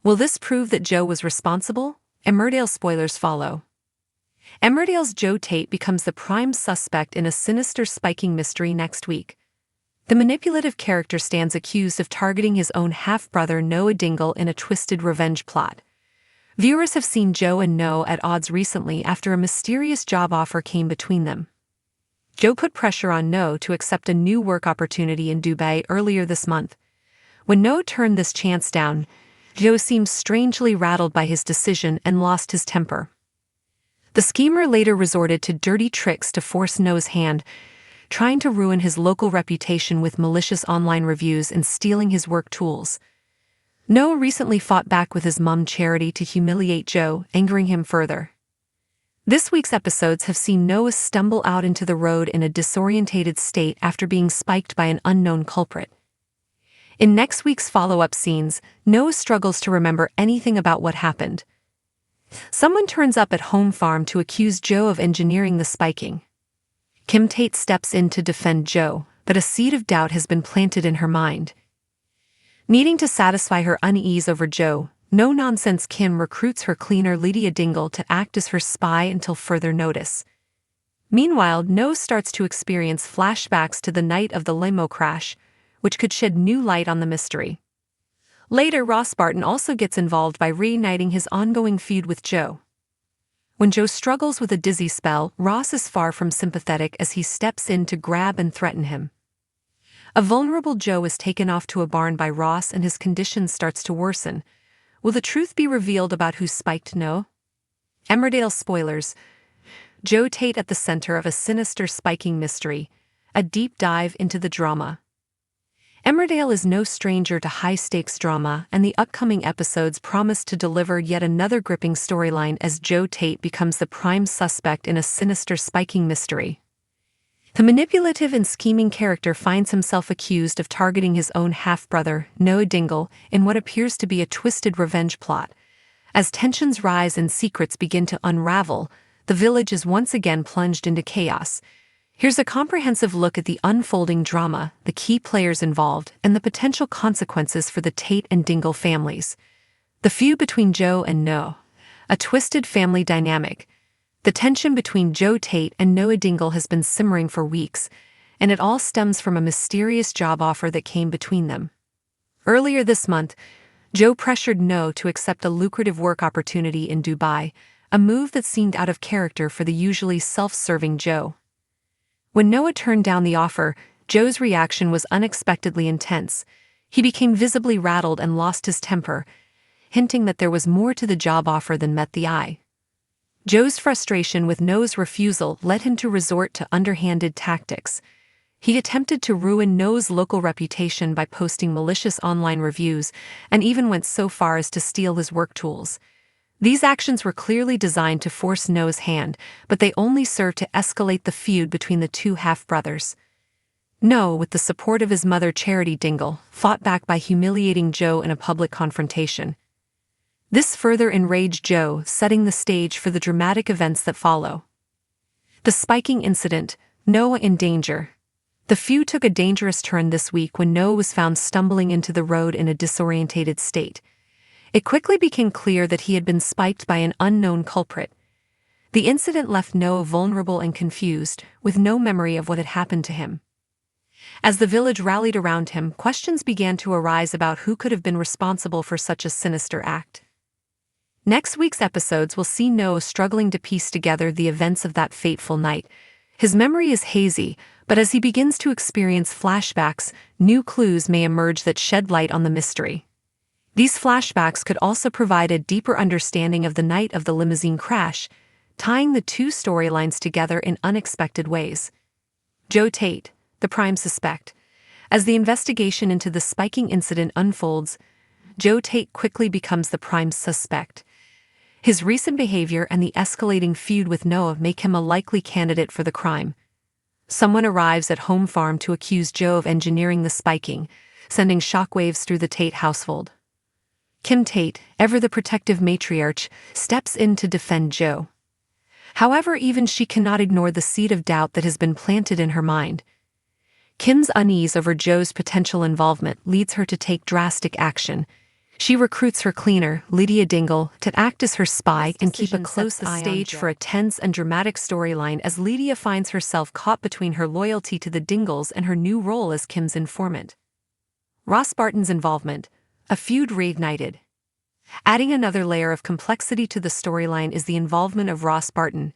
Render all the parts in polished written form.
Will this prove that Joe was responsible? Emmerdale spoilers follow. Emmerdale's Joe Tate becomes the prime suspect in a sinister spiking mystery next week. The manipulative character stands accused of targeting his own half-brother Noah Dingle in a twisted revenge plot. Viewers have seen Joe and Noah at odds recently after a mysterious job offer came between them. Joe put pressure on Noah to accept a new work opportunity in Dubai earlier this month. When Noah turned this chance down, Joe seemed strangely rattled by his decision and lost his temper. The schemer later resorted to dirty tricks to force Noah's hand, trying to ruin his local reputation with malicious online reviews and stealing his work tools. Noah recently fought back with his mum Charity to humiliate Joe, angering him further. This week's episodes have seen Noah stumble out into the road in a disorientated state after being spiked by an unknown culprit. In next week's follow-up scenes, Noah struggles to remember anything about what happened. Someone turns up at home farm to accuse Joe of engineering the spiking. Kim Tate steps in to defend Joe, but a seed of doubt has been planted in her mind. Needing to satisfy her unease over Joe, no-nonsense Kim recruits her cleaner Lydia Dingle to act as her spy until further notice. Meanwhile, Noah starts to experience flashbacks to the night of the limo crash, which could shed new light on the mystery. Later, Ross Barton also gets involved by reigniting his ongoing feud with Joe. When Joe struggles with a dizzy spell, Ross is far from sympathetic as he steps in to grab and threaten him. A vulnerable Joe is taken off to a barn by Ross and his condition starts to worsen. Will the truth be revealed about who spiked Noah? Emmerdale spoilers. Joe Tate at the center of a sinister spiking mystery, a deep dive into the drama. Emmerdale is no stranger to high-stakes drama, and the upcoming episodes promise to deliver yet another gripping storyline as Joe Tate becomes the prime suspect in a sinister spiking mystery. The manipulative and scheming character finds himself accused of targeting his own half-brother, Noah Dingle, in what appears to be a twisted revenge plot. As tensions rise and secrets begin to unravel, the village is once again plunged into chaos. Here's a comprehensive look at the unfolding drama, the key players involved, and the potential consequences for the Tate and Dingle families. The feud between Joe and Noah. A twisted family dynamic. The tension between Joe Tate and Noah Dingle has been simmering for weeks, and it all stems from a mysterious job offer that came between them. Earlier this month, Joe pressured Noah to accept a lucrative work opportunity in Dubai, a move that seemed out of character for the usually self-serving Joe. When Noah turned down the offer, Joe's reaction was unexpectedly intense. He became visibly rattled and lost his temper, hinting that there was more to the job offer than met the eye. Joe's frustration with Noah's refusal led him to resort to underhanded tactics. He attempted to ruin Noah's local reputation by posting malicious online reviews and even went so far as to steal his work tools. These actions were clearly designed to force Noah's hand, but they only served to escalate the feud between the two half-brothers. Noah, with the support of his mother Charity Dingle, fought back by humiliating Joe in a public confrontation. This further enraged Joe, setting the stage for the dramatic events that follow. The spiking incident, Noah in danger. The feud took a dangerous turn this week when Noah was found stumbling into the road in a disorientated state. It quickly became clear that he had been spiked by an unknown culprit. The incident left Noah vulnerable and confused, with no memory of what had happened to him. As the village rallied around him, questions began to arise about who could have been responsible for such a sinister act. Next week's episodes will see Noah struggling to piece together the events of that fateful night. His memory is hazy, but as he begins to experience flashbacks, new clues may emerge that shed light on the mystery. These flashbacks could also provide a deeper understanding of the night of the limousine crash, tying the two storylines together in unexpected ways. Joe Tate, the prime suspect. As the investigation into the spiking incident unfolds, Joe Tate quickly becomes the prime suspect. His recent behavior and the escalating feud with Noah make him a likely candidate for the crime. Someone arrives at home farm to accuse Joe of engineering the spiking, sending shockwaves through the Tate household. Kim Tate, ever the protective matriarch, steps in to defend Joe. However, even she cannot ignore the seed of doubt that has been planted in her mind. Kim's unease over Joe's potential involvement leads her to take drastic action. She recruits her cleaner, Lydia Dingle, to act as her spy and keep a close eye on Joe. Stage for a tense and dramatic storyline as Lydia finds herself caught between her loyalty to the Dingles and her new role as Kim's informant. Ross Barton's involvement, a feud reignited. Adding another layer of complexity to the storyline is the involvement of Ross Barton.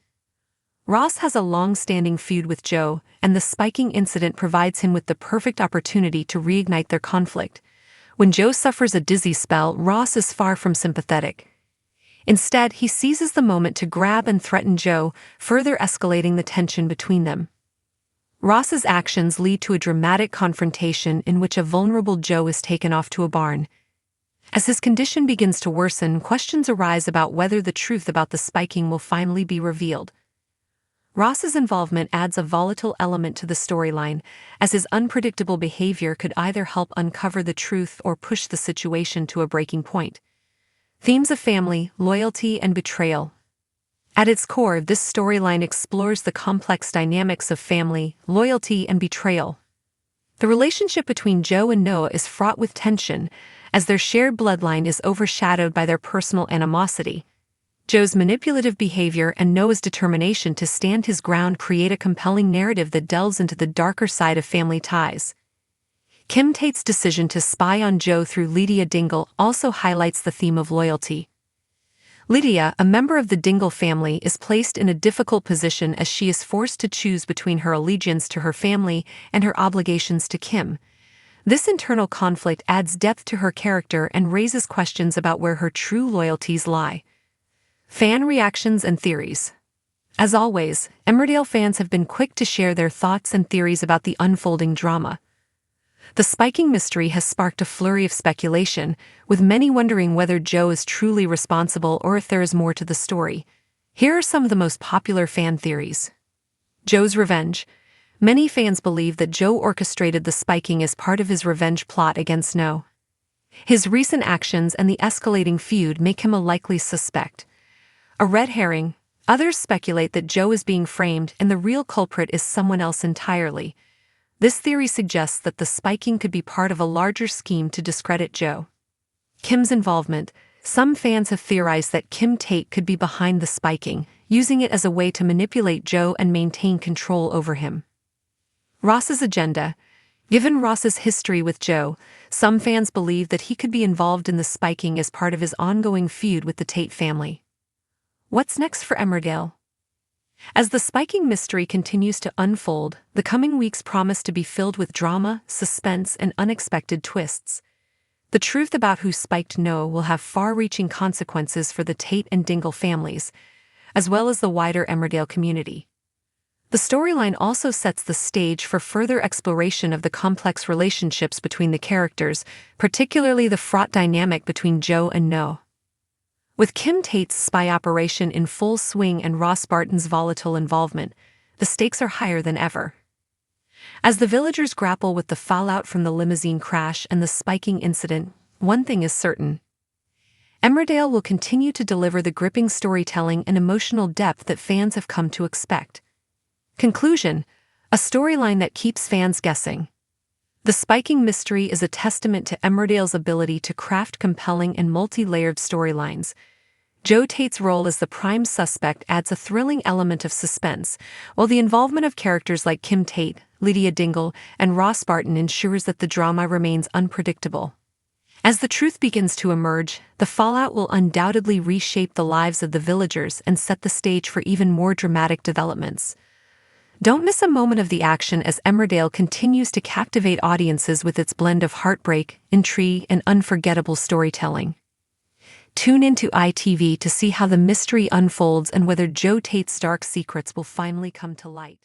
Ross has a long-standing feud with Joe, and the spiking incident provides him with the perfect opportunity to reignite their conflict. When Joe suffers a dizzy spell, Ross is far from sympathetic. Instead, he seizes the moment to grab and threaten Joe, further escalating the tension between them. Ross's actions lead to a dramatic confrontation in which a vulnerable Joe is taken off to a barn. As his condition begins to worsen, questions arise about whether the truth about the spiking will finally be revealed. Ross's involvement adds a volatile element to the storyline, as his unpredictable behavior could either help uncover the truth or push the situation to a breaking point. Themes of family, loyalty, and betrayal. At its core, this storyline explores the complex dynamics of family, loyalty, and betrayal. The relationship between Joe and Noah is fraught with tension, as their shared bloodline is overshadowed by their personal animosity. Joe's manipulative behavior and Noah's determination to stand his ground create a compelling narrative that delves into the darker side of family ties. Kim Tate's decision to spy on Joe through Lydia Dingle also highlights the theme of loyalty. Lydia, a member of the Dingle family, is placed in a difficult position as she is forced to choose between her allegiance to her family and her obligations to Kim. This internal conflict adds depth to her character and raises questions about where her true loyalties lie. Fan reactions and theories. As always, Emmerdale fans have been quick to share their thoughts and theories about the unfolding drama. The spiking mystery has sparked a flurry of speculation, with many wondering whether Joe is truly responsible or if there is more to the story. Here are some of the most popular fan theories. Joe's revenge. Many fans believe that Joe orchestrated the spiking as part of his revenge plot against Noah. His recent actions and the escalating feud make him a likely suspect. A red herring. Others speculate that Joe is being framed and the real culprit is someone else entirely. This theory suggests that the spiking could be part of a larger scheme to discredit Joe. Kim's involvement. Some fans have theorized that Kim Tate could be behind the spiking, using it as a way to manipulate Joe and maintain control over him. Ross's agenda. Given Ross's history with Joe, some fans believe that he could be involved in the spiking as part of his ongoing feud with the Tate family. What's next for Emmerdale? As the spiking mystery continues to unfold, the coming weeks promise to be filled with drama, suspense, and unexpected twists. The truth about who spiked Noah will have far-reaching consequences for the Tate and Dingle families, as well as the wider Emmerdale community. The storyline also sets the stage for further exploration of the complex relationships between the characters, particularly the fraught dynamic between Joe and Noah. With Kim Tate's spy operation in full swing and Ross Barton's volatile involvement, the stakes are higher than ever. As the villagers grapple with the fallout from the limousine crash and the spiking incident, one thing is certain. Emmerdale will continue to deliver the gripping storytelling and emotional depth that fans have come to expect. Conclusion: a storyline that keeps fans guessing. The spiking mystery is a testament to Emmerdale's ability to craft compelling and multi-layered storylines. Joe Tate's role as the prime suspect adds a thrilling element of suspense, while the involvement of characters like Kim Tate, Lydia Dingle, and Ross Barton ensures that the drama remains unpredictable. As the truth begins to emerge, the fallout will undoubtedly reshape the lives of the villagers and set the stage for even more dramatic developments. Don't miss a moment of the action as Emmerdale continues to captivate audiences with its blend of heartbreak, intrigue, and unforgettable storytelling. Tune into ITV to see how the mystery unfolds and whether Joe Tate's dark secrets will finally come to light.